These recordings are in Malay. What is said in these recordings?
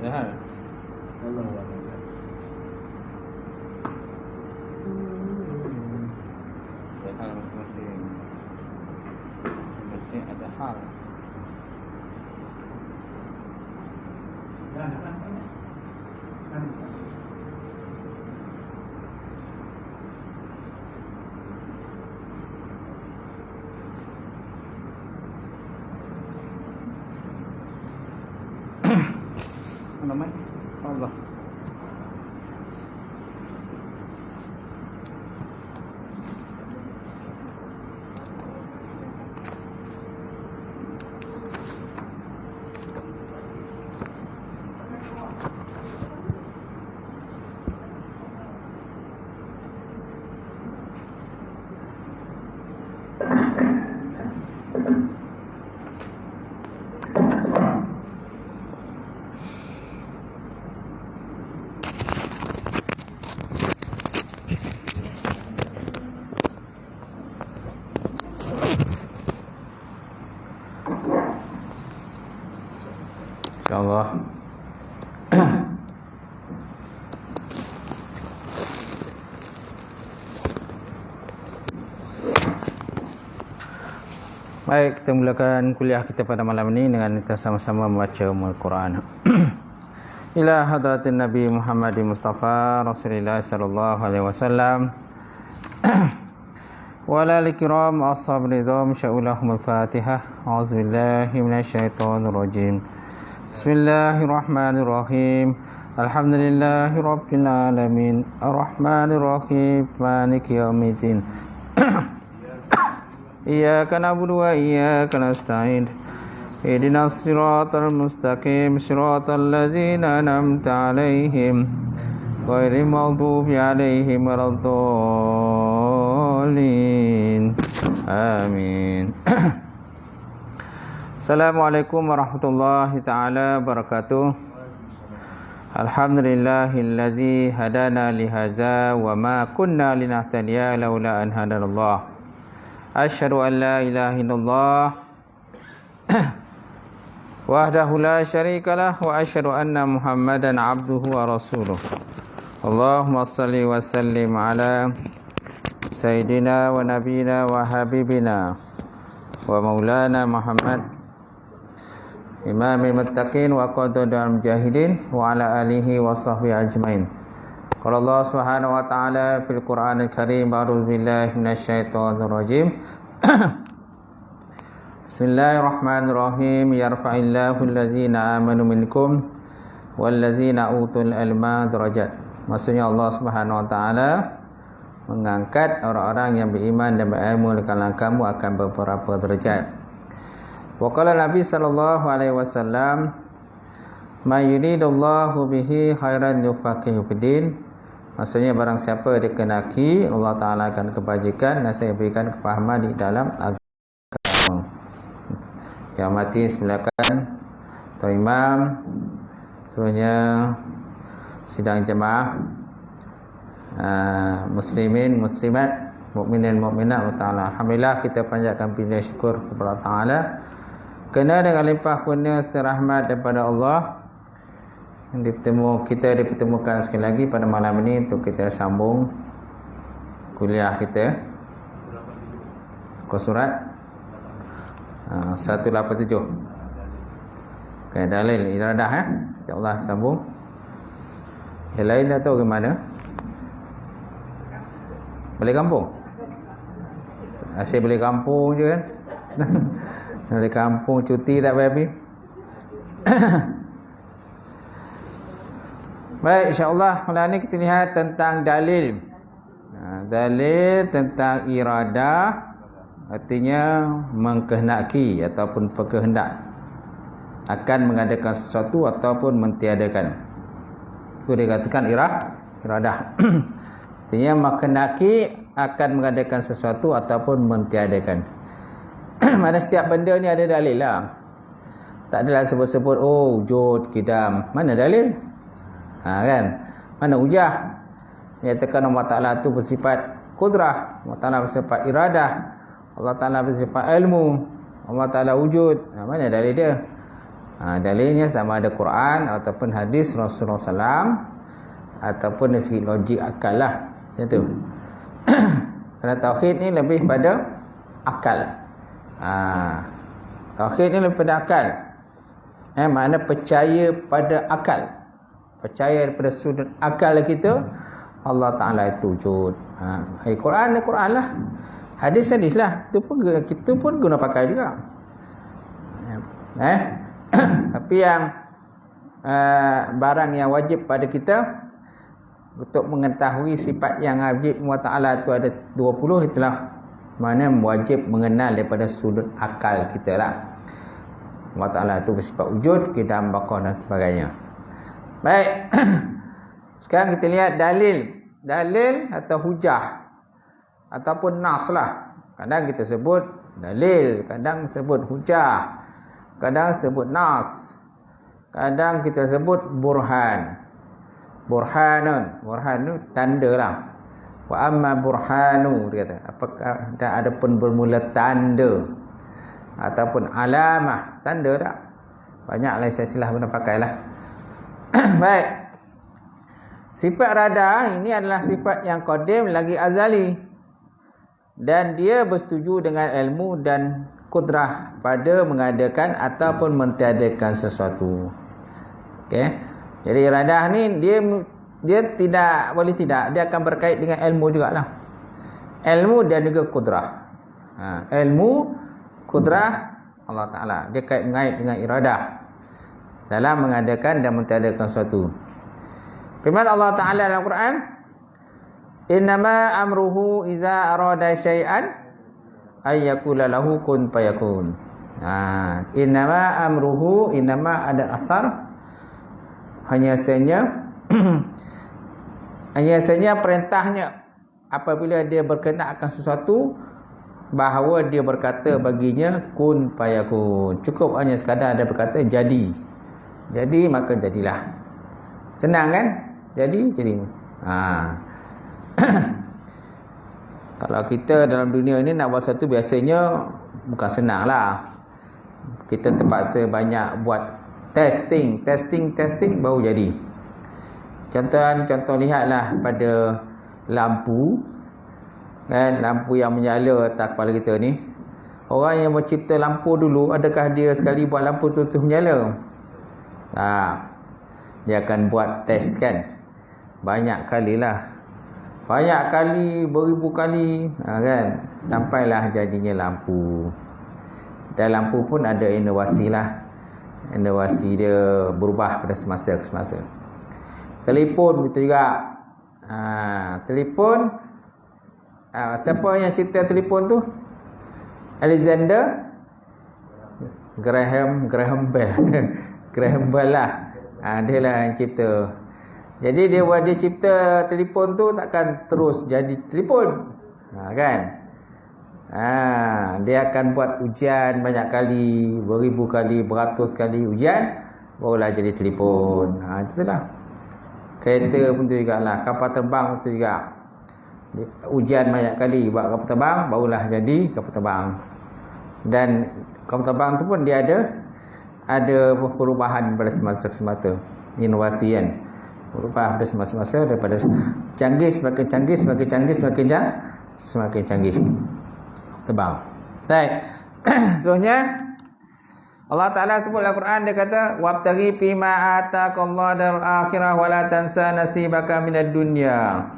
Dah. Allah Allah. Hal masing-masing. Masing ada hal. Nama Allah. InsyaAllah. Baik, kita mulakan kuliah kita pada malam ini dengan kita sama-sama membaca Al-Quran. Ila hadratin Nabi Muhammad Mustafa Rasulullah sallallahu alaihi wasallam. Wala likiram ashab nizam sya'ulahum al-Fatihah. A'udzubillahi minasyaitonir rajim. Bismillahirrahmanirrahim. Alhamdulillahi rabbil alamin. Arrahmanirrahim. Maliki yaumiddin. Iyyaka na'budu wa iyyaka nasta'in. Ihdinas siratal mustaqim, siratal ladzina an'amta 'alaihim ghairil maghdubi 'alaihim waladdallin. Amin. Assalamualaikum warahmatullahi taala wabarakatuh. Alhamdulillahillazi hadana lihaza wa ma kunna linahtadiya laula an hadanallah. Asyhadu an la ilaha illallah wahdahu la syarikalah wa asyhadu anna Muhammadan abduhu wa rasuluh. Allahumma salli wa sallim ala sayyidina wa nabiyina wa habibina wa maulana Muhammad imamil muttaqin wa qadadul mujahidin wa ala alihi wa sahbihi ajmain. Qala Allah Subhanahu wa ta'ala fil Qur'anil Karim, a'udzu billahi minasyaitonir rajim. Bismillahirrahmanirrahim. Yarfa'illahu allazina amanu minkum wallazina utul ilma darajat. Maksudnya Allah Subhanahu wa ta'ala mengangkat orang-orang yang beriman dan berilmu di kalangan kamu akan beberapa derajat. Wa qala Nabi sallallahu alaihi wasallam, "Ma yuridullahu bihi khairan yufaqihu fiddin." Maksudnya barang siapa dikehendaki Allah Taala akan kebajikan dan saya berikan kefahaman di dalam agama. Yang mati silakan atau imam suruhnya sidang jemaah muslimin muslimat mukminin mukminat taala. Alhamdulillah kita panjatkan puji syukur kepada Allah Taala kerana dengan limpah kurnia serta rahmat daripada Allah kita dipertemukan sekali lagi pada malam ini untuk kita sambung kuliah kita surat 187 dalil iradah insya-Allah sambung. Yang lain tak tahu ke mana? Balik kampung? Asyik balik kampung je kan? Balik kampung cuti tak habis. Baik, insya-Allah malam ni kita lihat tentang dalil. Dalil tentang iradah, artinya mengkehendaki ataupun berkehendak akan mengadakan sesuatu ataupun mentiadakan. Itu dikatakan iradah. Artinya mengkehendaki akan mengadakan sesuatu ataupun mentiadakan. Mana setiap benda ni ada dalil lah. Tak adalah sebut-sebut wujud, qidam. Mana dalil? Kan? Mana hujah? Nyatakan Allah Ta'ala itu bersifat kudrah, Allah Ta'ala bersifat iradah, Allah Ta'ala bersifat ilmu, Allah Ta'ala wujud. Mana dalil dia? Dalilnya sama ada Quran ataupun hadis Rasulullah SAW, ataupun dari segi logik akal lah, macam tu. Kerana tauhid ni lebih pada akal. Tauhid ni lebih pada akal. Makna percaya pada akal, percaya daripada sudut akal kita Allah Ta'ala itu wujud. Quran ni Quran lah, hadis lah, itu pun kita pun guna pakai juga. Tapi yang barang yang wajib pada kita untuk mengetahui sifat yang wajib Allah Ta'ala itu ada 20, itulah mana wajib mengenal daripada sudut akal kita lah. Allah Ta'ala itu bersifat wujud, qidam, baqah dan sebagainya. Baik. Sekarang kita lihat dalil atau hujah ataupun nas lah. Kadang kita sebut dalil, kadang sebut hujah, kadang sebut nas, kadang kita sebut burhan. Burhan tu tanda lah. Wa amma burhanu, dia kata, apakah ada pun bermula tanda ataupun alamah, tanda tak? Banyaklah istilah guna pakailah. Baik. Sifat rada ini adalah sifat yang qadim lagi azali, dan dia bersetuju dengan ilmu dan kudrah pada mengadakan ataupun mentiadakan sesuatu. Okey. Jadi iradah ni dia tidak boleh tidak, dia akan berkait dengan ilmu jugalah. Ilmu dan juga kudrah. Ilmu, kudrah Allah Ta'ala, dia kait dengan iradah dalam mengadakan dan mentiadakan sesuatu. Firman Allah Ta'ala dalam Quran, innama amruhu iza arada syai'an ayyakula lahu kun fayakun. Innama amruhu, innama ada asar, hanya saja perintahnya apabila dia berkenaan akan sesuatu, bahawa dia berkata baginya kun fayakun. Cukup hanya sekadar ada berkata jadi maka jadilah. Senang kan? Jadi. Kalau kita dalam dunia ini nak buat sesuatu biasanya bukan senang lah. Kita terpaksa banyak buat testing baru jadi. Contoh lihatlah pada lampu, kan, lampu yang menyala atas kepala kita ni. Orang yang mencipta lampu dulu, adakah dia sekali buat lampu tu menyala? Dia akan buat test, kan, banyak kali, beribu kali, kan, sampailah jadinya lampu. Dan lampu pun ada inovasi lah. Inovasi dia berubah pada semasa ke semasa. Telefon begitu juga. Telefon, siapa yang cipta telefon tu? Alexander Graham Bell. Graham Bell lah. Dia lah yang cipta. Jadi dia cipta telefon tu takkan terus jadi telefon, kan? Dia akan buat ujian banyak kali, beribu kali, beratus kali ujian, barulah jadi telefon. Itulah. Kereta pun tu juga lah, kapal terbang pun tu juga. Ujian banyak kali buat kapal terbang, barulah jadi kapal terbang. Dan kapal terbang tu pun dia ada perubahan pada semasa ke semasa. Inovasi, kan, berubah pada semasa-masa, daripada canggih semakin canggih, semakin canggih terbang. Baik. Seterusnya Allah Ta'ala sebut dalam Quran, dia kata wabtaghi fima ataqallahu darul akhirah wa la tansa nasibaka minad dunya.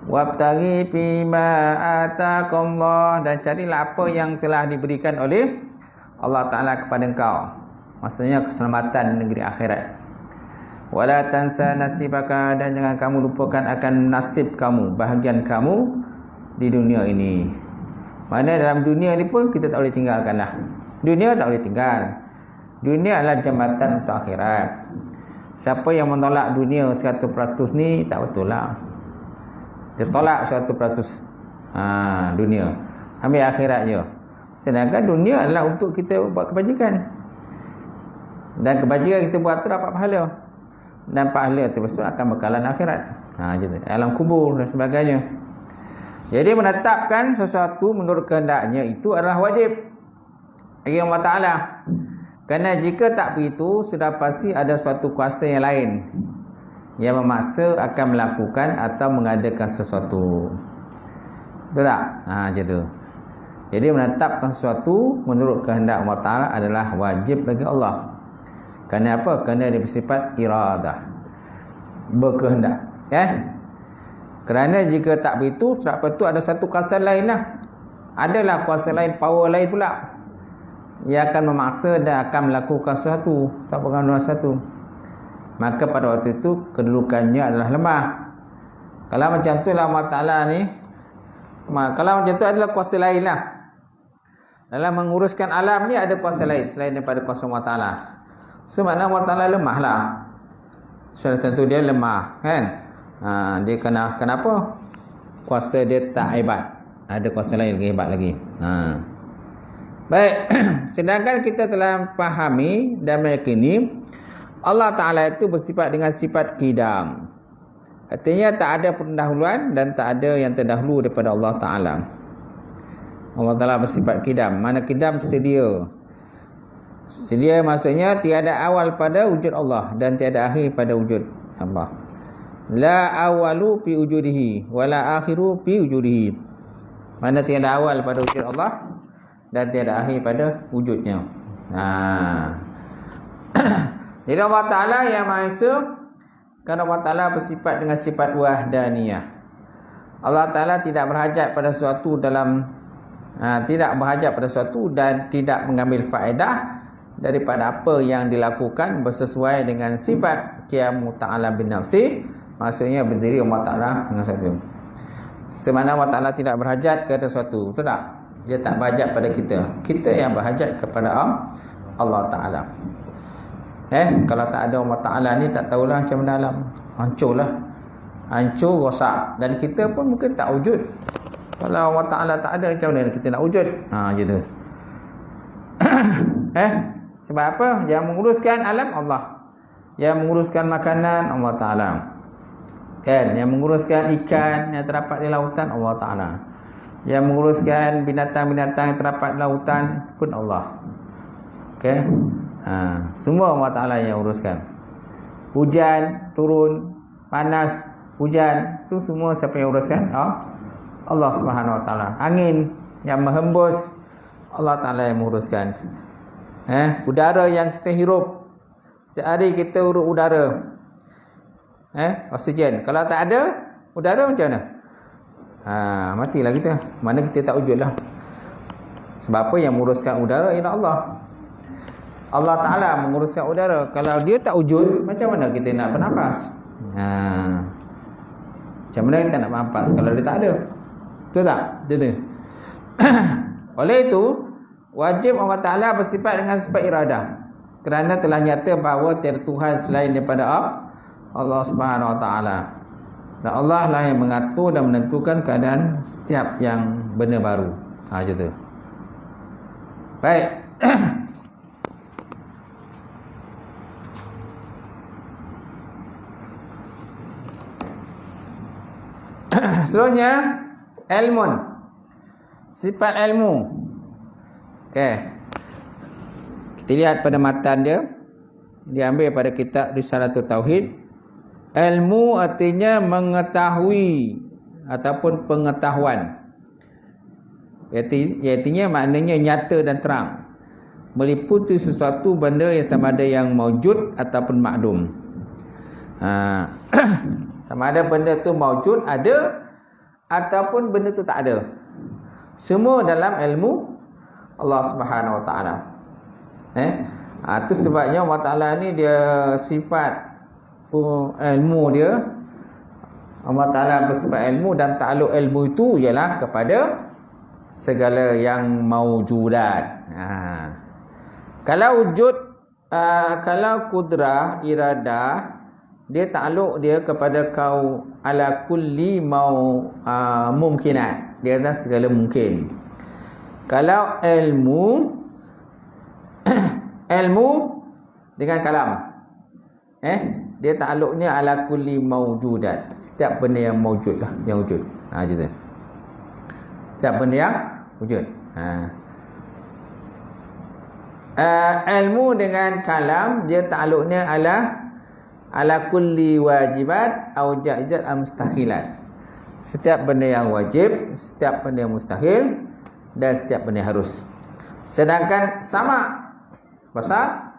Wabtaghi fima ataqallahu, dan carilah apa yang telah diberikan oleh Allah Ta'ala kepada engkau, maksudnya keselamatan negeri akhirat. Wa la tansa nasibaka, dan jangan kamu lupakan akan nasib kamu, bahagian kamu di dunia ini. Mana dalam dunia ni pun kita tak boleh tinggalkan lah. Dunia tak boleh tinggal. Dunia adalah jambatan untuk akhirat. Siapa yang menolak dunia 100% ni tak betul lah. Dia tolak 100% dunia, ambil akhirat je. Sedangkan dunia adalah untuk kita buat kebajikan, dan kebajikan kita buat tu dapat pahala, dan pahala tersebut akan bekalan akhirat, alam kubur dan sebagainya. Jadi menetapkan sesuatu menurut kehendaknya itu adalah wajib bagi Allah Ta'ala. Kerana jika tak begitu, sudah pasti ada suatu kuasa yang lain yang memaksa akan melakukan atau mengadakan sesuatu. Betul tak? Macam tu. Jadi menetapkan sesuatu menurut kehendak Allah Ta'ala adalah wajib bagi Allah. Kerana apa? Kerana dia bersifat iradah, berkehendak. Kerana jika tak begitu, sebab itu ada satu kuasa lain lah. Adalah kuasa lain, power lain pula, ia akan memaksa dan akan melakukan sesuatu, tak berguna sesuatu. Maka pada waktu itu kedudukannya adalah lemah. Kalau macam tu lah Allah Ta'ala ni, kalau macam tu adalah kuasa lain lah. Dalam menguruskan alam ni ada kuasa lain selain daripada kuasa Allah Ta'ala. So maknanya Allah Ta'ala lemah lah. So tentu dia lemah kan. Dia kenapa? Kuasa dia tak hebat. Ada kuasa lain lebih hebat lagi. Baik, sedangkan kita telah fahami dan meyakini Allah Ta'ala itu bersifat dengan sifat qidam. Artinya tak ada pendahuluan dan tak ada yang terdahulu daripada Allah Ta'ala. Allah Ta'ala bersifat qidam. Mana qidam? Sedia. Sedia maksudnya tiada awal pada wujud Allah dan tiada akhir pada wujud Allah. La awalu fi wujudihi wa la akhiru fi wujudihi. Mana tiada awal pada wujud Allah dan tiada akhir pada wujudnya. Jadi Allah Ta'ala yang Maha Esa, kerana Allah Ta'ala bersifat dengan sifat wahdaniyah. Allah Ta'ala tidak berhajat pada sesuatu dan tidak mengambil faedah daripada apa yang dilakukan bersesuai dengan sifat qiyamu ta'ala bin nafsi. Maksudnya berdiri Allah Ta'ala dengan sesuatu. Semana Allah Ta'ala tidak berhajat kepada sesuatu. Betul tak? Dia tak berhajat pada kita. Kita yang berhajat kepada Allah Ta'ala. Kalau tak ada Allah Ta'ala ni, tak tahulah macam mana alam. Hancur lah. Hancur, rosak. Dan kita pun mungkin tak wujud. Kalau Allah Ta'ala tak ada, macam mana kita nak wujud? Macam tu. Sebab apa? Yang menguruskan alam Allah. Yang menguruskan makanan Allah Ta'ala. Yang menguruskan ikan yang terdapat di lautan Allah Ta'ala. Yang menguruskan binatang-binatang yang terdapat di lautan pun Allah. Semua Allah Ta'ala yang uruskan. Hujan turun, panas, hujan, itu semua siapa yang uruskan? Allah Subhanahu Wa Ta'ala. Angin yang menghembus, Allah Ta'ala yang menguruskan. Udara yang kita hirup, setiap hari kita hirup udara, oksigen. Kalau tak ada udara, macam mana? Matilah kita. Mana kita tak wujud lah. Sebab apa? Yang menguruskan udara ialah Allah. Allah Ta'ala menguruskan udara. Kalau dia tak wujud, macam mana kita nak bernafas? Macam mana kita nak bernafas kalau dia tak ada? Betul tak? Betul. Oleh itu, wajib Allah Ta'ala bersifat dengan sifat iradah. Kerana telah nyata bahawa tiada Tuhan selain daripada Allah Subhanahu Wa Ta'ala. Dan Allah lah yang mengatur dan menentukan keadaan setiap yang benda baru. Macam tu. Baik. Seterusnya, ilmun. Sifat ilmu. Kita lihat pada matan dia. Diambil pada kitab Risalatul Tauhid. Ilmu artinya mengetahui ataupun pengetahuan. Artinya maknanya nyata dan terang. Meliputi sesuatu benda yang sama ada yang maujud ataupun makdum. Sama ada benda tu maujud, ada, ataupun benda tu tak ada. Semua dalam ilmu Allah Subhanahu Wa Ta'ala. Itu sebabnya Allah Ta'ala ni dia sifat ilmu dia. Allah Ta'ala bersifat ilmu dan ta'aluk ilmu itu ialah kepada segala yang maujudat. Kalau wujud, kalau kudrah, iradah, dia ta'aluk dia kepada kau ala kulli mumkinat. Dia adalah segala mungkin. Kalau ilmu ilmu dengan kalam, dia ta'aluknya ala kulli mawjudat. Setiap benda yang mawjud lah, yang wujud. Macam tu. Setiap benda yang wujud. Ilmu dengan kalam dia takluknya ala kulli wajibat au jaizat au mustahilat. Setiap benda yang wajib, setiap benda yang mustahil, dan setiap benda yang harus. Sedangkan sama basar,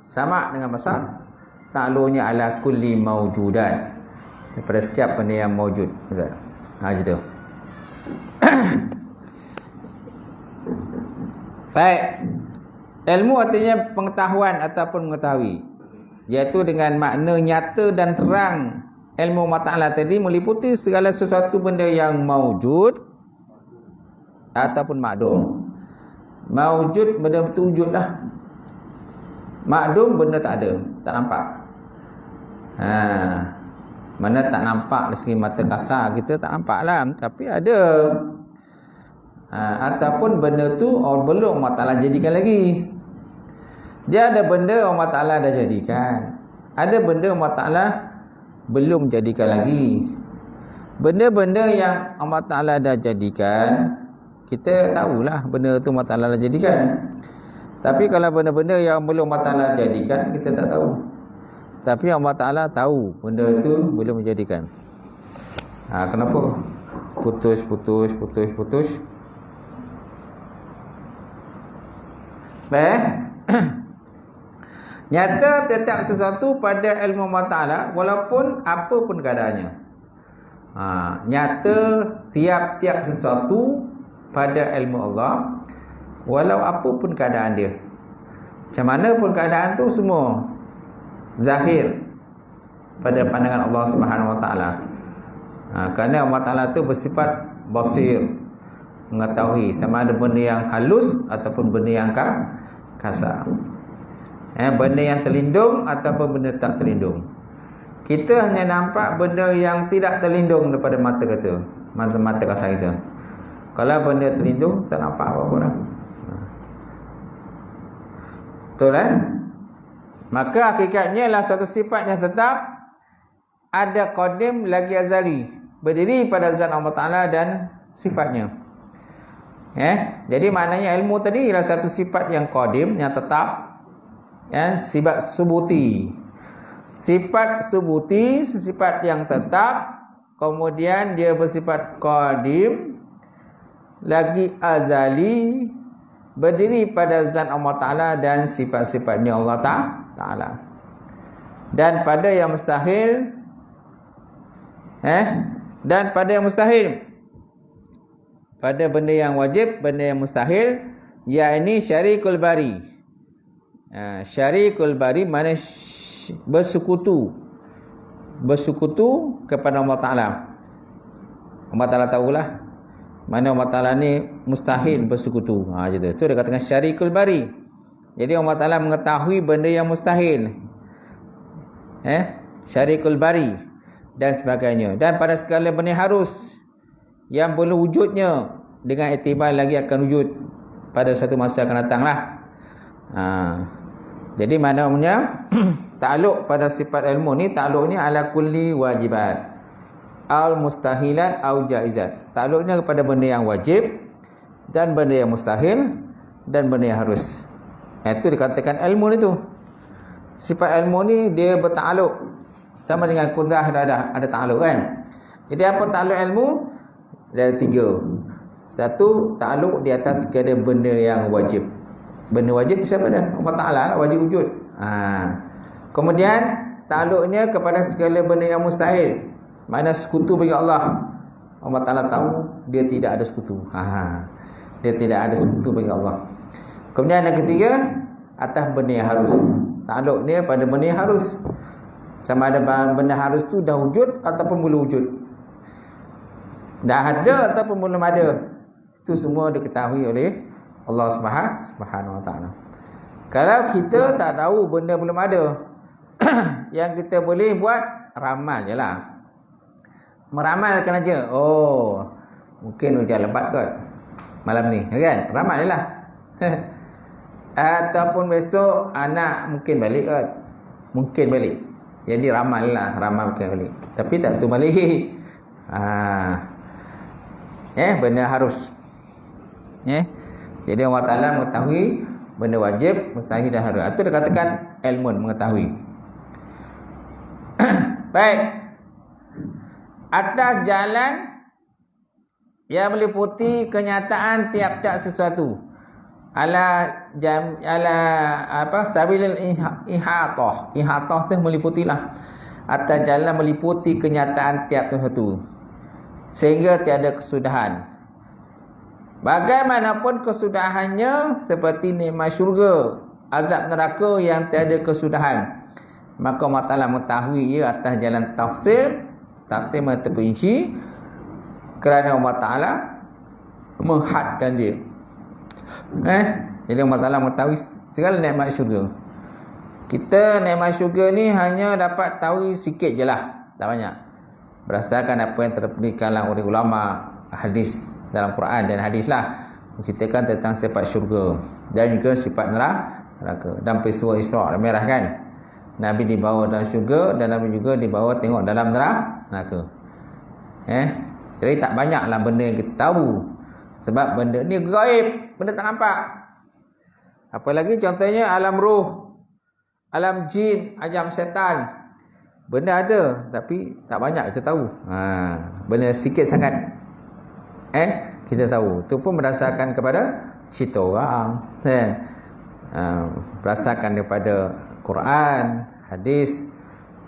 sama dengan basar, takluknya ala kulli mawjudat, daripada setiap benda yang mawjud. Betul? Gitu. Baik. Ilmu artinya pengetahuan ataupun mengetahui, iaitu dengan makna nyata dan terang. Ilmu Allah Ta'ala tadi meliputi segala sesuatu benda yang mawjud ataupun makdum. Mawjud benda betul wujud lah. Makdum benda tak ada, tak nampak. Mana tak nampak dari segi mata kasar kita tak nampak lah, tapi ada. Ataupun benda tu belum Allah Ta'ala jadikan lagi. Dia ada benda Allah Ta'ala dah jadikan, ada benda Allah Ta'ala belum jadikan lagi. Benda-benda yang Allah Ta'ala dah jadikan, kita tahulah benda tu Allah Ta'ala dah jadikan. Tapi kalau benda-benda yang belum Allah Ta'ala jadikan, kita tak tahu. Tapi Allah Ta'ala tahu benda tu belum dijadikan. Kenapa? Putus. Baik. Nyata tetap sesuatu pada ilmu Allah Ta'ala walaupun apa pun keadaannya. Nyata tiap-tiap sesuatu pada ilmu Allah walau apa pun keadaan dia. Macam mana pun keadaan tu semua zahir pada pandangan Allah Subhanahu Wa Ta'ala. Kerana Allah Ta'ala tu bersifat basir, mengetahui sama ada benda yang halus ataupun benda yang kasar. Benda yang terlindung ataupun benda tak terlindung. Kita hanya nampak benda yang tidak terlindung daripada mata kita, mata kasar kita. Kalau benda terlindung, tak nampak apa-apa dah. Betul kan? Maka hakikatnya ialah satu sifat yang tetap, ada qadim lagi azali, berdiri pada zat Allah Ta'ala dan sifatnya. Jadi maknanya ilmu tadi ialah satu sifat yang qadim, yang tetap, sifat subuti. Sifat subuti, sifat yang tetap, kemudian dia bersifat qadim lagi azali, berdiri pada zat Allah Ta'ala dan sifat-sifatnya Allah Ta'ala. Dan pada yang mustahil, dan pada yang mustahil, pada benda yang wajib, benda yang mustahil, yakni syarikul bari. Syarikul bari mana bersekutu kepada Allah Ta'ala. Allah Ta'ala tahulah mana Allah Ta'ala ni mustahil bersekutu. Gitu. Itu dia katakan syarikul bari. Jadi Allah Ta'ala mengetahui benda yang mustahil, syarikul bari dan sebagainya. Dan pada segala benda harus yang belum wujudnya, dengan iktibar lagi akan wujud pada satu masa akan datang lah. Jadi maknanya takluk pada sifat ilmu ni, takluknya ala kulli wajibat al mustahilat au jaizat. Takluknya kepada benda yang wajib dan benda yang mustahil dan benda yang harus. Itu dikatakan ilmu itu. Sifat ilmu ni dia bertakluk sama dengan kudrah, ada takluk kan. Jadi apa takluk ilmu? Ada 3. Satu, takluk di atas segala benda yang wajib. Benda wajib siapa dah? Allah Ta'ala wajib wujud. Kemudian takluknya kepada segala benda yang mustahil. Mana sekutu bagi Allah. Allah Ta'ala tahu dia tidak ada sekutu. Dia tidak ada sekutu bagi Allah. Kemudian yang ketiga, atas benda yang harus. Takluknya pada benda yang harus. Sama ada benda harus tu dah wujud ataupun belum wujud. Dah ada ataupun belum ada. Itu semua diketahui oleh Allah Subhanahu Wa Ta'ala. Kalau kita tak tahu benda belum ada, yang kita boleh buat ramal je lah. Meramalkan aja. Mungkin hujan lebat kot malam ni, kan? Ramal je lah. Ataupun besok anak mungkin balik kot. Mungkin balik. Jadi ramal lah, ramal mungkin balik. Tapi tak tu balik. Benda harus. Jadi Allah Ta'ala mengetahui benda wajib, mustahil dan haram. Itu dikatakan ilmun, mengetahui. Baik. Atas jalan yang meliputi kenyataan tiap-tiap sesuatu. Sabilil ihatah. Ihatah tu meliputilah. Atas jalan meliputi kenyataan tiap sesuatu. Sehingga tiada kesudahan. Bagaimanapun kesudahannya seperti nikmat syurga, azab neraka yang tiada kesudahan. Maka Allah Ta'ala mengetahui ia atas jalan tafsir terperinci, kerana Allah Ta'ala menghadkan dia. Jadi Allah Ta'ala mengetahui segala nikmat syurga. Kita nikmat syurga ni hanya dapat tahu sikit je lah, tak banyak. Berdasarkan apa yang terperikanlah oleh ulama hadis dalam Quran dan hadis lah, menceritakan tentang sifat syurga dan juga sifat neraka. Dan peristiwa Isra' dan Mi'raj kan, Nabi dibawa dalam syurga dan Nabi juga dibawa tengok dalam neraka. Jadi tak banyaklah benda yang kita tahu, sebab benda ni gaib, benda tak nampak. Apalagi contohnya alam roh, alam jin, alam syaitan. Benda ada tapi tak banyak kita tahu. Benda sikit sangat kita tahu. Itu pun berdasarkan kepada cerita orang, berdasarkan daripada Quran, hadis,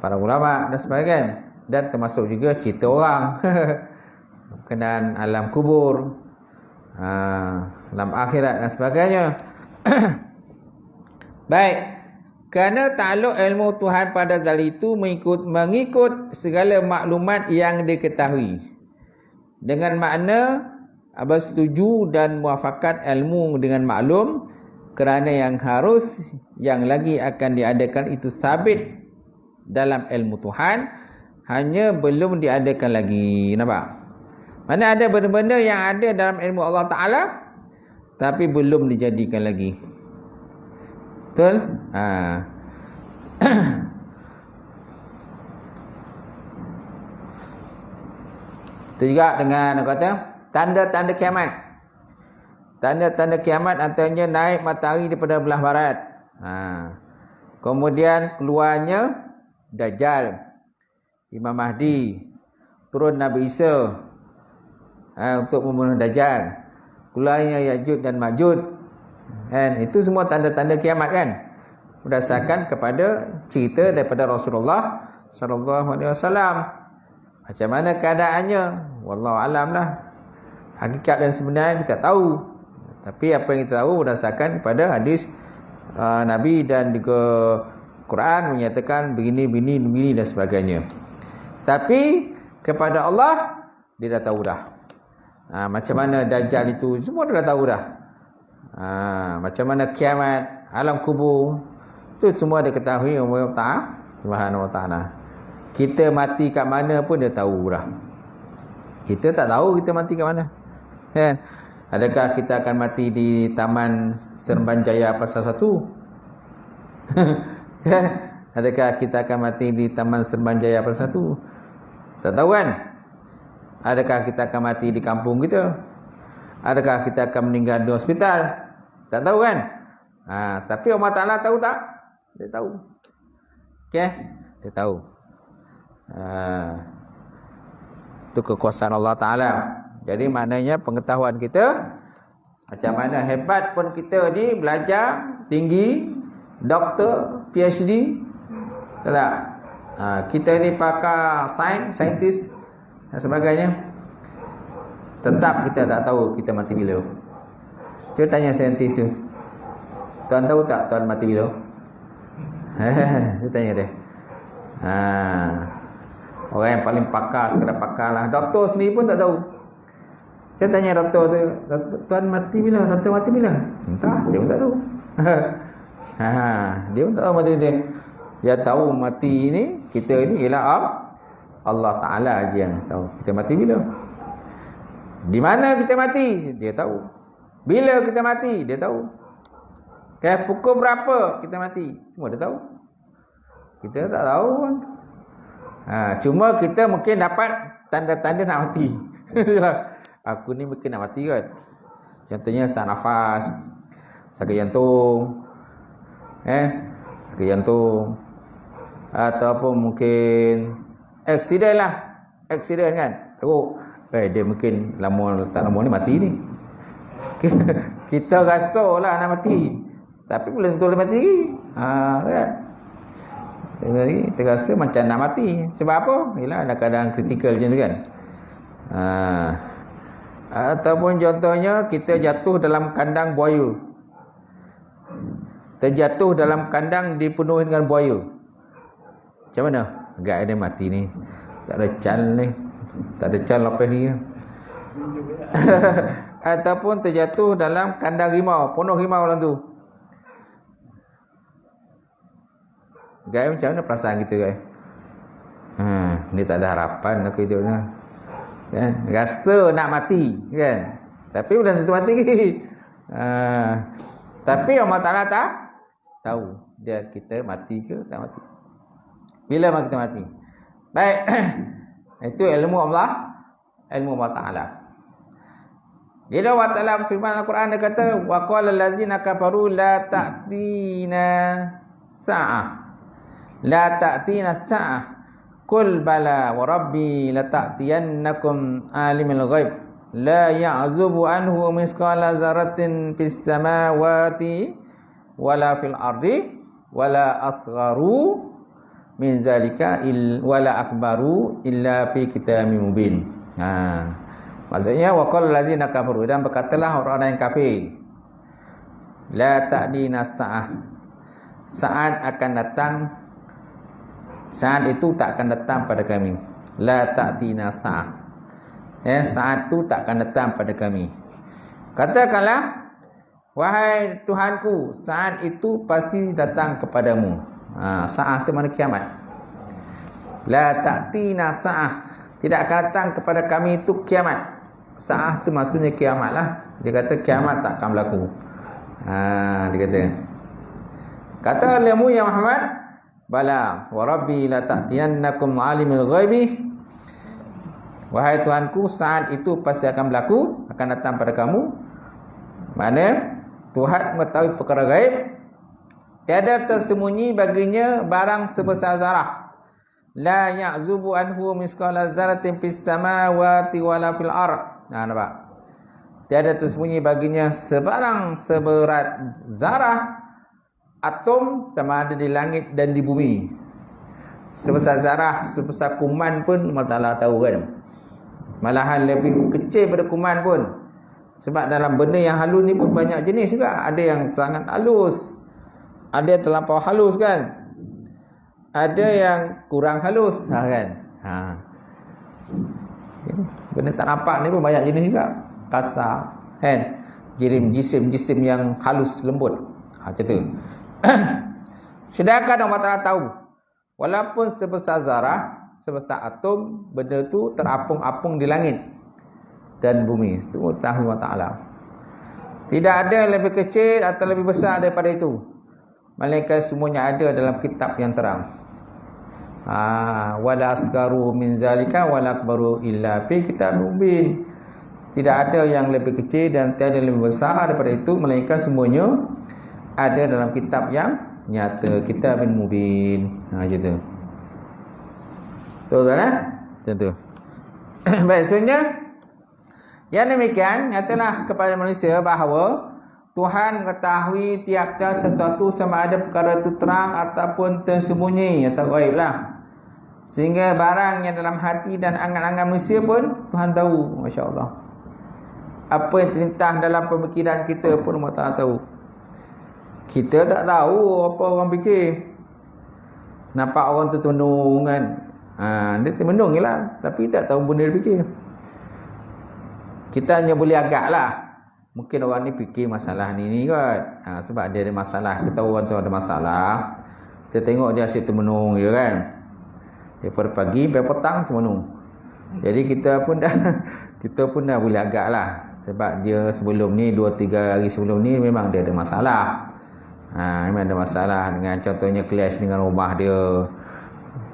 para ulama dan sebagainya, dan termasuk juga cerita orang berkenaan alam kubur, alam akhirat dan sebagainya. Baik, kerana takluk ilmu Tuhan pada zat itu mengikut segala maklumat yang diketahui, dengan makna bersetuju dan muafakat ilmu dengan maklum, kerana yang harus yang lagi akan diadakan itu sabit dalam ilmu Tuhan, hanya belum diadakan lagi. Nampak? Mana ada benda-benda yang ada dalam ilmu Allah Ta'ala tapi belum dijadikan lagi. Betul? Itu juga dengan kata tanda-tanda kiamat. Tanda-tanda kiamat antaranya naik matahari daripada belah barat. Kemudian keluarnya Dajjal, Imam Mahdi, turun Nabi Isa untuk membunuh Dajjal, keluarnya Ya'juj dan Ma'juj. Itu semua tanda-tanda kiamat kan, berdasarkan kepada cerita daripada Rasulullah SAW. Macam mana keadaannya, wallahu alam lah. Hakikat dan sebenarnya kita tahu, tapi apa yang kita tahu berdasarkan kepada hadis Nabi dan juga Quran menyatakan begini dan sebagainya. Tapi kepada Allah dia dah tahu dah. Macam mana Dajjal itu semua dia dah tahu dah. Macam mana kiamat, alam kubur, itu semua dia ketahui Allah Ta'ala Subhanahu Wa Ta'ala. Kita mati kat mana pun dia tahu dah. Kita tak tahu kita mati kat mana. Kan? Adakah kita akan mati di Taman Seremban Jaya Pasar 1? Adakah kita akan mati di Taman Seremban Jaya Pasar 1? Tak tahu kan? Adakah kita akan mati di kampung kita? Adakah kita akan meninggal di hospital? Tak tahu kan? Tapi Allah Ta'ala tahu tak? Dia tahu. Okay? Dia tahu. Itu kekuasaan Allah Ta'ala. Jadi maknanya pengetahuan kita, macam mana hebat pun kita ni belajar tinggi, doktor, PhD, tak? Kita ni pakar saintis dan sebagainya, tetap kita tak tahu kita mati bila. Cuba tanya saintis tu, tuan tahu tak tuan mati bila? Dia tanya dia. Orang yang paling pakar, sekadar pakar lah. Doktor sendiri pun tak tahu. Saya tanya doktor tu, tuan mati bila? Doktor mati bila? Entah, saya pun tak tahu. Dia pun tak tahu mati dia. Dia tahu mati ni, kita ni ialah Allah Ta'ala je yang tahu kita mati bila. Di mana kita mati? Dia tahu. Bila kita mati? Dia tahu. Pukul berapa kita mati? Semua dia tahu. Kita tak tahu pun. Cuma kita mungkin dapat tanda-tanda nak mati. Aku ni mungkin nak mati kan. Contohnya sesak nafas, sakit jantung, sakit jantung, ataupun mungkin aksiden kan, teruk, dia mungkin tak lama ni mati ni. Kita rasa lah nak mati, tapi belum tentu mati lagi. Kan? Terasa macam nak mati. Sebab apa? Yalah, ada keadaan kritikal macam tu kan. Ataupun contohnya kita jatuh dalam kandang buaya. Terjatuh dalam kandang dipenuhi dengan buaya. Macam mana? Agak ada mati ni. Tak ada cal ni. Tak ada cal lepas ni. Ataupun terjatuh dalam kandang rimau. Penuh rimau dalam tu. Guys, macam mana perasaan kita guys? Ni tak ada harapan aku hidup ni. Kan? Rasa nak mati kan? Tapi belum tentu mati lagi. Tapi Allah Ta'ala tak tahu dia kita mati ke tak mati. Bila kita mati? Baik. Itu ilmu Allah Ta'ala. Bila Allah Ta'ala firman Al-Quran dia kata wa qala allazina kafaru la ta'tina sa'ah. La ta'tina sa'ah. Qul bala wa rabbi la ta'tiyannakum alimul ghaib la ya'zubu anhu misqala zarratin fis samawati wala fil ardi wala asgharu min zalika wala akbaru illa fi kitabim mubin. Maksudnya wa qala allazina kafaru, dan berkatalah orang-orang yang kafir, la ta'tina sa'ah, saat akan datang, saat itu tak akan datang pada kami. La ta'tina sa'ah, saat itu tak akan datang pada kami. Katakanlah, wahai Tuhanku, saat itu pasti datang kepadamu. Sa'ah itu mana kiamat. La ta'tina sa'ah, tidak akan datang kepada kami itu kiamat. Sa'ah itu maksudnya kiamat lah. Dia kata kiamat tak akan berlaku. Dia kata olehmu ya Muhammad, bala wa rabbi la ta'tiyannakum alimul ghaibi, wahai Tuhanku, saat itu pasti akan berlaku, akan datang pada kamu. Mana Tuhan mengetahui perkara gaib, tiada tersembunyi baginya barang sebesar zarah. La ya'zubu anhu misqala zarratin fis samawati wala fil ard. Nampak? Tiada tersembunyi baginya seberat zarah atom, sama ada di langit dan di bumi. Sebesar zarah, sebesar kuman pun Allah Ta'ala tahu kan. Malahan lebih kecil pada kuman pun. Sebab dalam benda yang halus ni pun banyak jenis juga. Ada yang sangat halus, ada yang terlampau halus kan, ada yang kurang halus kan. Benda tak nampak ni pun banyak jenis juga. Kasar kan, jisim yang halus lembut. Macam tu. Sedangkan Allah Ta'ala tahu, walaupun sebesar zarah, sebesar atom, benda tu terapung-apung di langit dan bumi. Itu tahu Allah Ta'ala. Tidak ada yang lebih kecil atau lebih besar daripada itu, melainkan semuanya ada dalam kitab yang terang. Wala asgaru min zalika wala akbaru illa fi kitabim mubin. Tidak ada yang lebih kecil dan tiada yang lebih besar daripada itu, melainkan semuanya ada dalam kitab yang nyata, kitabin mubin. Macam tu. Betul kan? Macam tu. Baik, sebenarnya yang demikian nyatalah kepada manusia bahawa Tuhan mengetahui tiap-tiap sesuatu, sama ada perkara itu terang ataupun tersembunyi atau gaib lah. Sehingga barang yang dalam hati dan angan-angan manusia pun Tuhan tahu. Masya Allah. Apa yang terlintas dalam pemikiran kita pun Allah Ta'ala tahu. Kita tak tahu apa orang fikir. Nampak orang tu termenung kan, dia termenung je lah, tapi tak tahu benda dia fikir. Kita hanya boleh agak lah, mungkin orang ni fikir masalah ni kot, sebab dia ada masalah. Kita tahu orang tu ada masalah, kita tengok dia asyik termenung je kan, daripada pagi sampai petang termenung. Jadi kita pun dah boleh agak lah, sebab dia sebelum ni 2-3 hari sebelum ni memang dia ada masalah. Memang ada masalah dengan, contohnya clash dengan rumah dia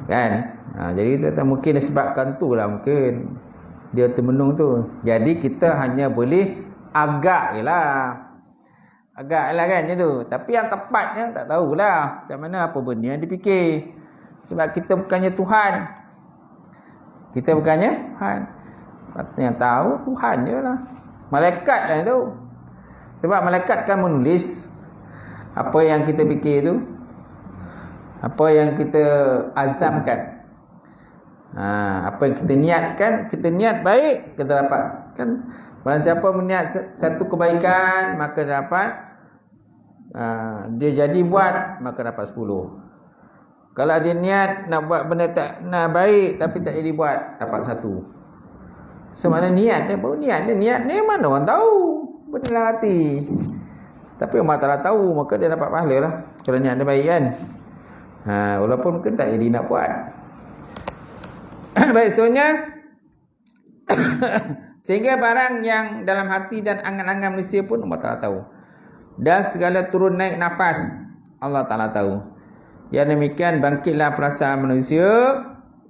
kan. Jadi kita mungkin disebabkan tu lah, mungkin dia termenung tu. Jadi kita hanya boleh agak je lah. Agaklah kan macam tu. Tapi yang tepatnya tak tahulah macam mana apa benda yang dipikir. Sebab kita bukannya Tuhan. Kita bukannya Tuhan. Yang tahu Tuhan je lah. Malaikat lah tu. Sebab malaikat kan menulis apa yang kita fikir tu, apa yang kita azamkan. Apa yang kita niatkan, kita niat baik, kita dapat. Kan barang siapa meniat satu kebaikan, maka dapat, dia jadi buat, maka dapat 10. Kalau dia niat nak buat benda tak nak baik tapi tak jadi buat, dapat 1. Sebenarnya niat dia baru niat ni mana orang tahu benda dalam hati. Tapi Allah Ta'ala tahu, maka dia dapat pahala lah kalau niat dia baik kan. Walaupun mungkin tak jadi nak buat. Baik, seterusnya sehingga barang yang dalam hati dan angan-angan manusia pun Allah Ta'ala tahu. Dan segala turun naik nafas Allah Ta'ala tahu. Yang demikian bangkitlah perasaan manusia,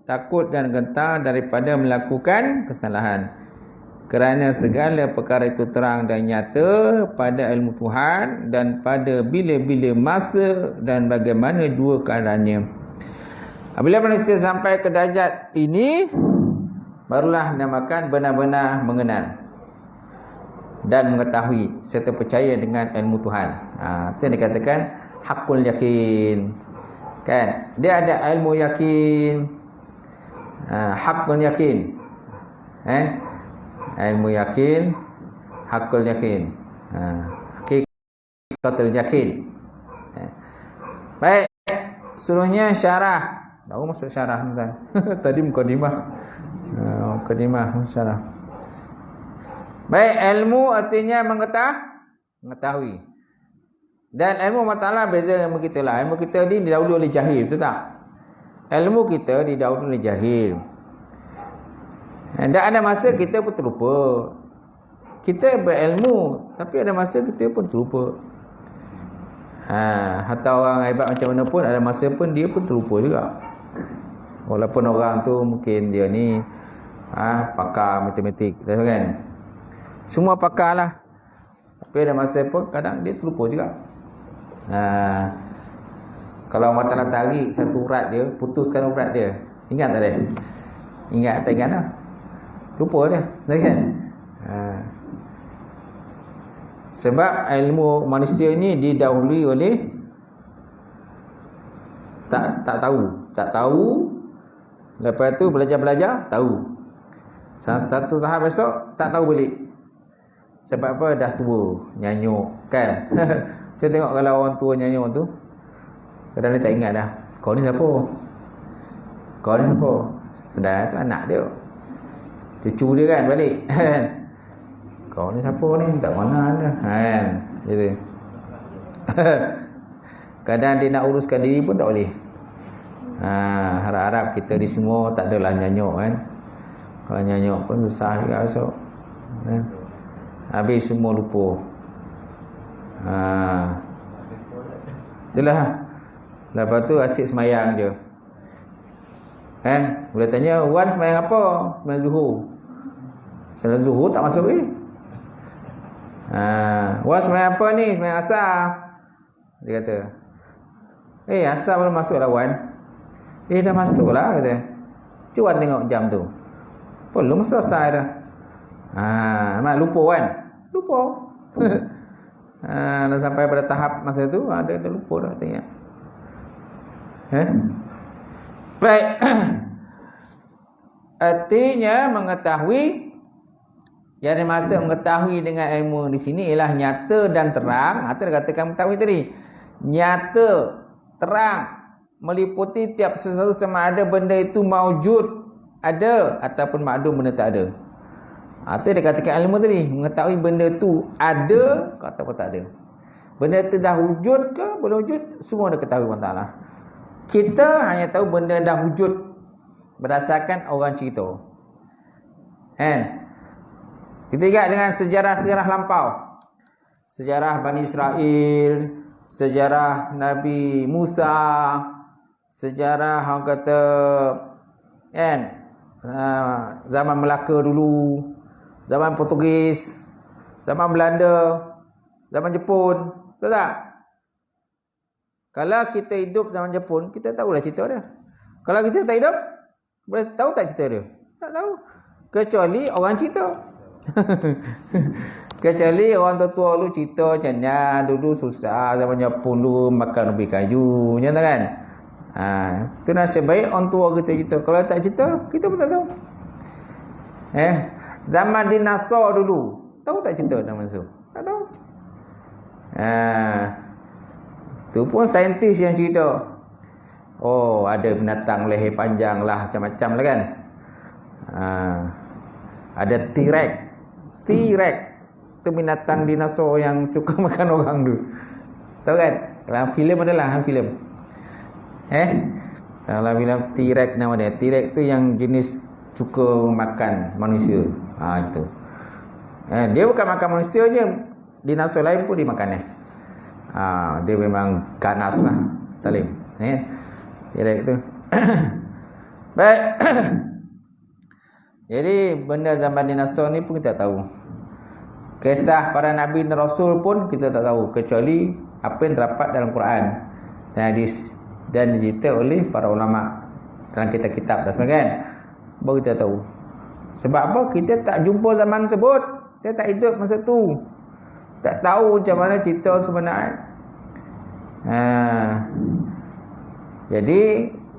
takut dan gentar daripada melakukan kesalahan. Kerana segala perkara itu terang dan nyata pada ilmu Tuhan dan pada bila-bila masa dan bagaimana jua keadaannya. Apabila manusia sampai ke darjat ini, barulah dinamakan benar-benar mengenal dan mengetahui serta percaya dengan ilmu Tuhan. Itu yang dikatakan hakul yakin. Kan? Dia ada ilmu yakin, hakul yakin. Ilmu yakin, hakul yakin, hakikatul yakin. Baik, seterusnya syarah. Baru masuk syarah tuan. Tadi mukadimah. Mukadimah syarah. Baik, ilmu artinya mengetahui. Dan ilmu Allah Ta'ala beza dengan ilmu kita lah. Ilmu kita ni didahului oleh jahil, betul tak? Ilmu kita didahului oleh jahil. Dan ada masa kita pun terlupa. Kita berilmu, tapi ada masa kita pun terlupa. Hatta orang hebat macam mana pun, ada masa pun dia pun terlupa juga. Walaupun orang tu mungkin dia ni pakar matematik, kan? Semua pakar lah. Tapi ada masa pun kadang dia terlupa juga. Kalau Allah Ta'ala tarik satu urat dia, putuskan urat dia, ingat tak dia? Ingat tak ingat lah? Lupa dia, kan? Sebab ilmu manusia ni didahului oleh tak tahu. Lepas tu belajar tahu. Satu tahap besok tak tahu balik. Sebab apa? Dah tua, nyanyuk, kan? Saya tengok kalau orang tua nyanyuk tu, kadang dia tak ingat dah. Kau ni siapa? Dah tu anak dia, cucu dia kan balik. Kau ni siapa ni? Tak mana dah, kan? Gitu. Kadang dia nak uruskan diri pun tak boleh. Harap-harap kita di semua tak adalah nyanyuk, kan? Kalau nyanyuk pun susah juga besok. Habis semua lupa. Itulah. Lepas tu asyik semayang je. Kan? Boleh tanya, Wan semayang apa? Semayang Zuhur. Semayang Zuhur tak masuk ni. Wan semayang apa ni? Semayang Asar. Dia kata, Asar belum masuk lah Wan. Dah masuk lah, kata. Cuba tengok jam tu. Belum masuk Asar dah. Mak lupa Wan. Lupa. Dah sampai pada tahap masa tu, dia lupa dah tengok. Baik. Artinya mengetahui, yang dimaksud mengetahui dengan ilmu di sini ialah nyata dan terang. Atau dia katakan mengetahui tadi, nyata, terang, meliputi tiap sesuatu sama ada benda itu maujud, ada, ataupun makdum, benda tak ada. Itu dia katakan ilmu tadi, mengetahui benda tu ada ataupun tak ada. Benda tu dah wujud ke belum wujud, semua dah ketahui Allah Ta'ala. Kita hanya tahu benda dah wujud berdasarkan orang cerita. Kita ingat dengan sejarah-sejarah lampau. Sejarah Bani Israel, sejarah Nabi Musa, sejarah orang kata zaman Melaka dulu, zaman Portugis, zaman Belanda. Zaman Jepun. Betul tak? Kalau kita hidup zaman Jepun, kita tahulah cerita dia. Kalau kita tak hidup, boleh tahu tak cerita dia? Tak tahu. Kecuali orang cerita. Kecuali orang tua lu cerita macam ni, dulu susah zaman Jepun dulu makan ubi kayu, macam tu kan? Itu nasib baik orang tua kita cerita. Kalau tak cerita, kita pun tak tahu. Zaman dinosaur dulu, tahu tak cerita zaman tu? Tak tahu. Tu pun saintis yang cerita. Oh, ada binatang leher panjang lah, macam-macam lah kan. Ada T-Rex. T-Rex tu binatang dinosaur yang suka makan orang tu. Tahu kan? Dalam filem adalah filem. Dalam filem T-Rex nama dia. T-Rex tu yang jenis suka makan manusia. Itu. Dia bukan makan manusia je. Dinosaur lain pun dimakan. Dia memang ganas lah, Salim. T-Rex tu. Baik. Jadi benda zaman dinosaur ni pun kita tahu. Kisah para Nabi dan Rasul pun kita tak tahu. Kecuali apa yang terdapat dalam Quran dan hadis. Dan dicerita oleh para ulama dalam kitab-kitab dan sebagainya. Baru kita tahu. Sebab apa? Kita tak jumpa zaman tersebut. Kita tak hidup masa tu. Tak tahu macam mana cerita sebenarnya. Jadi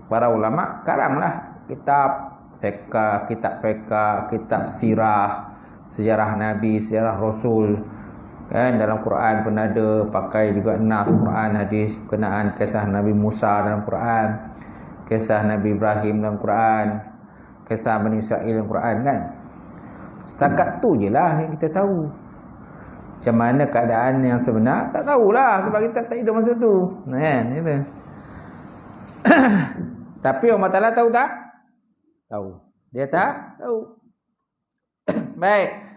para ulama karamlah kitab fiqh, kitab sirah, sejarah Nabi, sejarah Rasul. Kan dalam Quran pun ada, pakai juga nas Quran, hadis berkenaan kisah Nabi Musa dalam Quran, kisah Nabi Ibrahim dalam Quran, kisah Bani Israel dalam Quran kan. Setakat tu je lah yang kita tahu. Macam mana keadaan yang sebenar tak tahulah, sebab kita tak hidup masa tu. Kan gitu. Tapi Allah Taala tahu tak? Tahu. Dia tak tahu. Baik.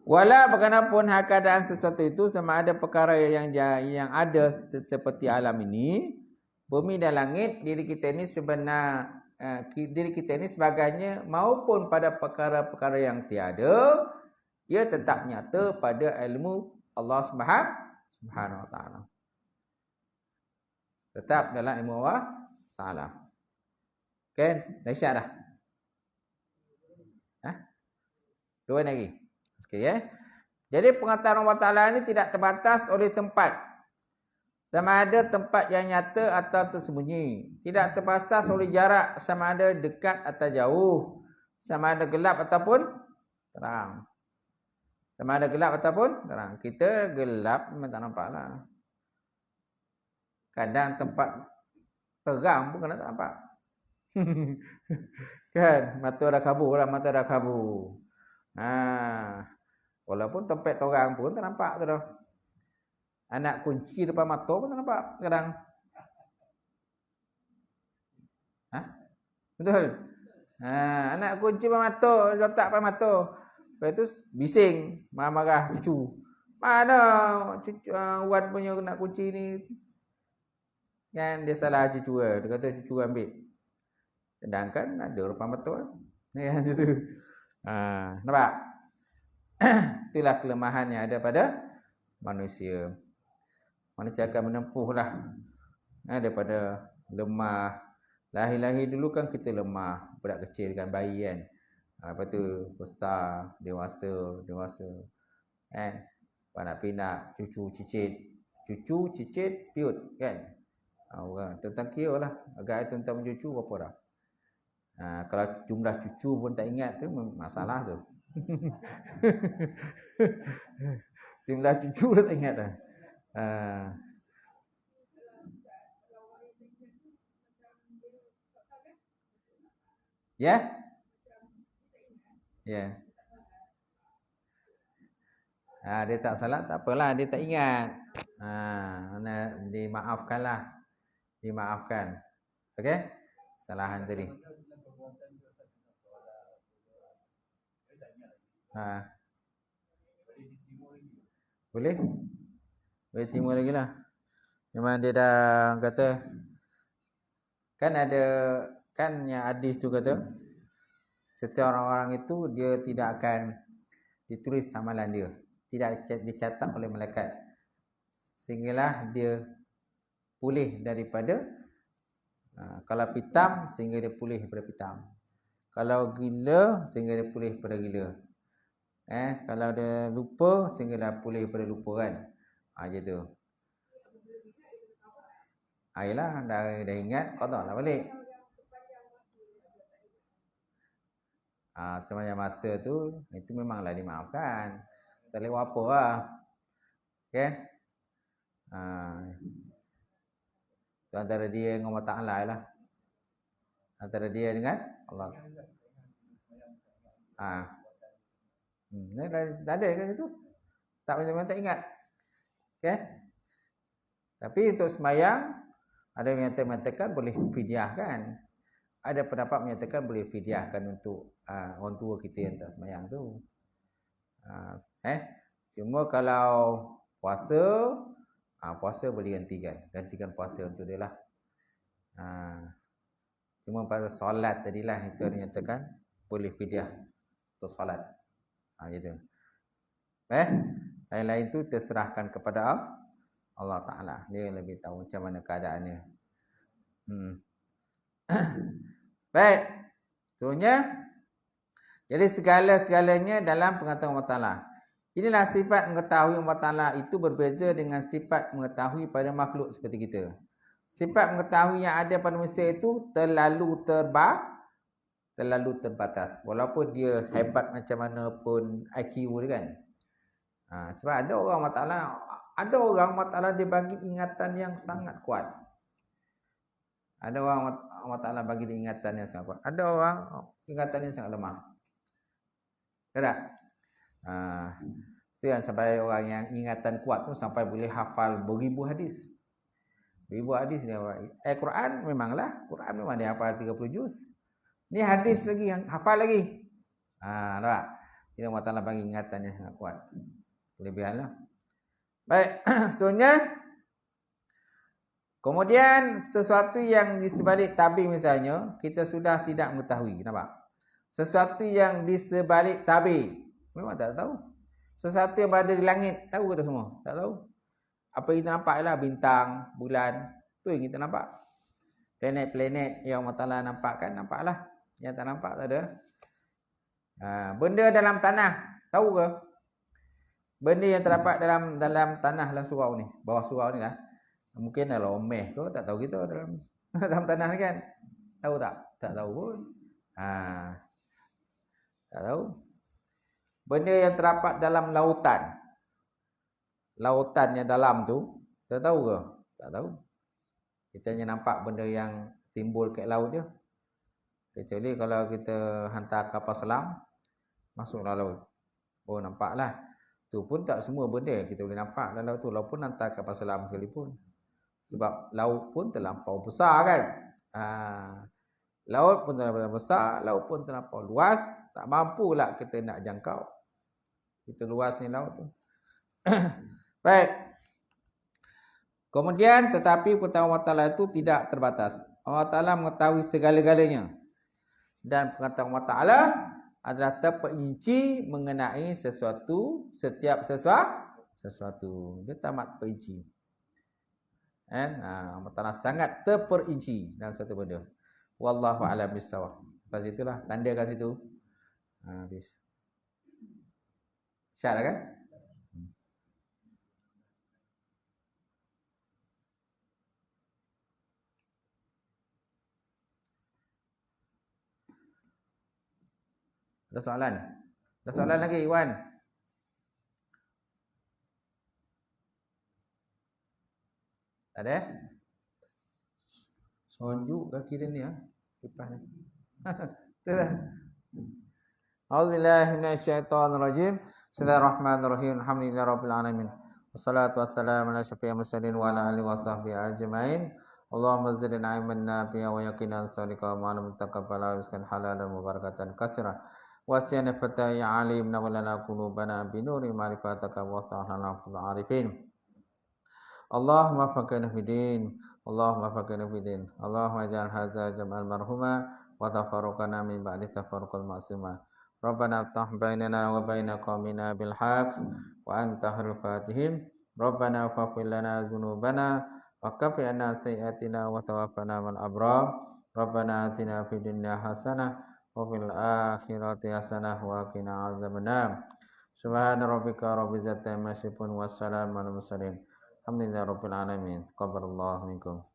Wala bagaimanapun keadaan sesuatu itu, sama ada perkara yang ada seperti alam ini, bumi dan langit, diri kita ini sebenar, diri kita ini sebagainya, maupun pada perkara-perkara yang tiada, ia tetap nyata pada ilmu Allah Subhanahu wa taala. Tetap dalam ilmu Allah Taala. Okey, dah siap dah? Dua lagi. Okey ya. Jadi pengetahuan Allah Taala ini tidak terbatas oleh tempat. Sama ada tempat yang nyata atau tersembunyi. Tidak terbatas oleh jarak, sama ada dekat atau jauh. Sama ada gelap ataupun terang. Sama ada gelap ataupun terang. Kita gelap memang tak nampak lah. Kadang tempat terang pun kadang tak nampak. Kan? Mata dah kabur lah, mata dah kabur. Walaupun tempat terang pun tak nampak tu dah. Anak kunci depan mata pun tak nampak kadang. Betul? Anak kunci depan mata, letak depan mata. Lepas tu bising, marah-marah cucu. Mana cucu Wan punya nak kunci ni? Kan dia salah cucu dia kata cucu ambil. Sedangkan ada depan mata. Kan gitu. Nampak? Itulah kelemahan yang ada pada manusia. Manusia akan menempuhlah daripada lemah. Lahir-lahir dulu kan kita lemah, budak kecil kan, bayi kan. Lepas tu besar, dewasa. Kan? Pinak, cucu cicit, piut kan. Orang tentang kira lah. Agak tentang cucu berapa dah. Kalau jumlah cucu pun tak ingat tu masalah tu. Jumlah cucu dah tak ingat dah. Ya? Ya. Dia tak salah tak apalah, dia tak ingat. Dimaafkanlah. Dimaafkan. Okey? Kesalahan tadi. Boleh? Boleh timur lagi lah. Memang dia dah kata, kan ada, kan yang hadis tu kata, setiap orang-orang itu dia tidak akan ditulis amalan dia, tidak dicatat oleh malaikat. sehinggalah dia pulih daripada kalau pitam sehingga dia pulih daripada pitam. Kalau gila sehingga dia pulih daripada gila. Kalau dia lupa sehingga dia pulih daripada lupa kan. Macam tu. Ayolah dah ingat qadalah balik. Temannya masa tu itu memanglah dimaafkan. Tak boleh buat apa lah. Okay? Itu antara dia dengan Allah Ta'ala lah. Antara dia dengan Allah. Tak ada kan itu. Tak boleh tak ingat. Okay? Tapi untuk sembahyang, ada yang mengatakan boleh fidyahkan. Ada pendapat menyatakan boleh fidyahkan untuk orang tua kita yang tak sembahyang tu. Cuma kalau puasa, puasa boleh gantikan puasa untuk dia lah. Cuma pada solat tadilah itu dinyatakan boleh fidyah untuk solat. Gitu. Lain-lain itu terserahkan kepada Allah Ta'ala. Dia lebih tahu macam mana keadaannya. Baik. Seterusnya, jadi segala-segalanya dalam pengetahuan Allah Ta'ala. Inilah sifat mengetahui Allah Ta'ala itu berbeza dengan sifat mengetahui pada makhluk seperti kita. Sifat mengetahui yang ada pada manusia itu terlalu terbatas. Walaupun dia hebat macam mana pun IQ dia kan. Sebab ada orang Allah Ta'ala, Allah Ta'ala dia bagi ingatan yang sangat kuat. Ada orang Allah Ta'ala bagi dia ingatan yang sangat kuat. Ada orang ingatan yang sangat lemah. Tak? Itu yang sampai orang yang ingatan kuat tu sampai boleh hafal beribu hadis. Beribu hadis dia Quran memanglah, Quran memang dia hafal 30 juz. Ni hadis lagi yang hafal lagi. Tak? Jadi Allah Ta'ala bagi ingatan yang sangat kuat. Kelebihanlah. Baik, seterusnya kemudian sesuatu yang di sebalik tabir misalnya, kita sudah tidak mengetahui. Kenapa? Sesuatu yang di sebalik tabir memang tak tahu. Sesuatu yang berada di langit, tahu ke tu semua? Tak tahu. Apa kita nampak ialah bintang, bulan, tu yang kita nampak. Planet-planet yang Allah Ta'ala nampakkan, nampaklah. Yang tak nampak tak ada. Benda dalam tanah, tahu ke? Benda yang terdapat dalam tanah, dalam surau ni, bawah surau ni lah. Mungkin dalam omeh tu, tak tahu kita dalam dalam tanah ni kan. Tahu tak? Tak tahu pun. Tak tahu. Benda yang terdapat dalam lautan. Lautan yang dalam tu, tak tahu ke? Tak tahu. Kita hanya nampak benda yang timbul kat laut je. Kecuali kalau kita hantar kapal selam, masuklah laut. Oh, nampaklah. Tu pun tak semua benda yang kita boleh nampak dalam laut tu. Laut pun hantar kapal selam sekalipun. Sebab laut pun terlampau besar kan. Laut pun terlampau besar, laut pun terlampau luas. Tak mampulah kita nak jangkau. Itu luas ni laut tu. Baik. Kemudian tetapi pengetahuan Allah Ta'ala itu tidak terbatas. Allah Ta'ala mengetahui segala-galanya. Dan pengetahuan Allah Ta'ala adalah terperinci mengenai setiap sesuatu. Dia tamat perinci. Allah Ta'ala sangat terperinci dalam satu benda. Wallahu a'lam bissawab. Lepas itulah tanda kat situ. Habis. Syak dah kan? Ada soalan? Ada soalan lagi, Iwan? Tak ada? Sonjuk kaki dia ni kipas ni. Itulah. A'udzubillahi minasyaitonirrajim. Bismillahirrahmanirrahim. Alhamdulillahirabbil alamin. Wassalatu wassalamu ala syafiyil mursalin wa ala alihi washabbihi ajmain. Allahumma zidna ilman nafi'a wa yaqinan sadiqa wa ma'lumun taqabbala wa rizqan halalan mubarakatan katsiran. Wasyana fatai alim nawalana qulubana binuri ma'rifataka wa ta'ala fil arifin. Allahumma faqina fidin. Allahumma faqina fidin. Allahumma ij'al hadza jam'al marhuma wa tafarruqana min ba'di tafarruqal ma'suma. Rabbana aftah bainana wa baina qaumina bil haqq wa anta khairul fatihim. Rabbana faghfir lana dzunubana wa kaffir 'anna sayyi'atina wa tawaffana ma'al abrar. Rabbana atina fid dunya hasanah wa fil akhirati hasanah wa qina azabannar. Subhana rabbika rabbil izzati amma yasifun wa salamun 'alal mursalin. Alhamdulillahi rabbil alamin. Taqabbalallahu minkum.